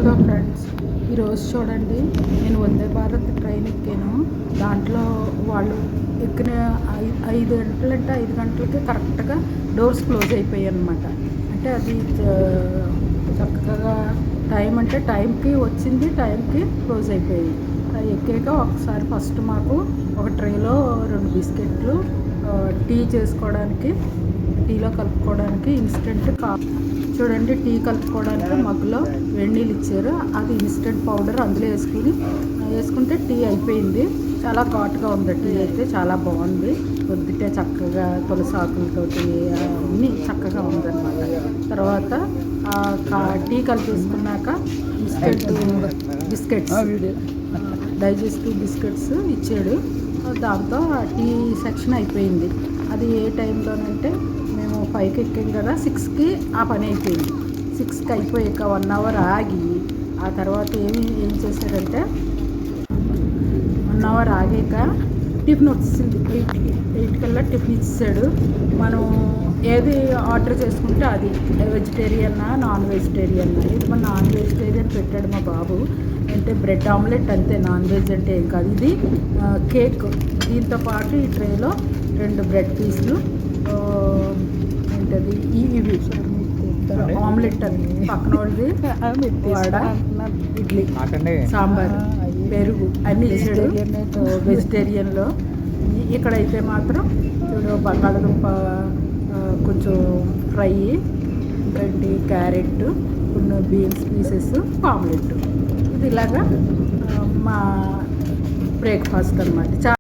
Hello friends, ఈరోజు చూడండి, నేను వందే భారత్ ట్రైన్ ఎక్కాను. దాంట్లో వాళ్ళు ఎక్కిన 5 గంటలు అంటే 5 గంటలకి కరెక్ట్గా డోర్స్ క్లోజ్ అయిపోయాయి అన్నమాట. అంటే అది చక్కగా టైం అంటే టైంకి వచ్చింది, టైంకి క్లోజ్ అయిపోయాయి. అది ఎక్కాక ఒకసారి ఫస్ట్ మాకు ఒక ట్రేలో 2 బిస్కెట్లు, టీ చేసుకోవడానికి, టీలో కలుపుకోవడానికి ఇన్స్టెంట్ చూడండి, టీ కలుపుకోవడానికి మగ్గులో వేడి నీళ్ళు ఇచ్చారు. అది ఇన్స్టెంట్ పౌడర్ అందులో వేసుకుంటే టీ అయిపోయింది. చాలా ఘాటుగా ఉంది టీ అయితే, చాలా బాగుంది. పొద్దుటే చక్కగా తులసి ఆకులతోటి అన్నీ చక్కగా ఉందన్నమాట. తర్వాత టీ కలిపేసుకున్నాక బిస్కెట్స్ డైజెస్టివ్ బిస్కెట్స్ ఇచ్చాడు. దాంతో ఆ టీ సెక్షన్ అయిపోయింది. అది ఏ టైంలోనంటే మేము 5కి ఎక్కాం కదా, 6కి ఆ పని అయిపోయింది. 6కి అయిపోయాక 1 అవర్ ఆగి ఆ తర్వాత ఏం చేశారంటే 1 అవర్ ఆగాక టిఫిన్ వచ్చింది. 8 కల్లా టిఫిన్ ఇచ్చాడు. మనం ఏది ఆర్డర్ చేసుకుంటే అది వెజిటేరియన్నా నాన్ వెజిటేరియన్నా. ఇది మన నాన్ వెజిటేరియన్ పెట్టాడు మా బాబు. అంటే బ్రెడ్ ఆమ్లెట్ అంతే, నాన్ వెజ్ అంటే ఏం కాదు. ఇది కేక్, దీంతో పాటు ఈ ట్రేలో 2 బ్రెడ్ పీసులు, ఏంటది ఇవి ఆమ్లెట్ అని పక్కన వాళ్ళది, వడ, ఇడ్లీ, సాంబార్, పెరుగు అన్నీ ఇచ్చాడు వెజిటేరియన్లో. ఇక్కడైతే మాత్రం చూడు, బంగాళదుంప కొంచెం ఫ్రై, ఇంకేంటి క్యారెట్, కొన్ని బీన్స్ పీసెస్, ఆమ్లెట్. ఇది ఇలాగా మా బ్రేక్ఫాస్ట్ అన్నమాట.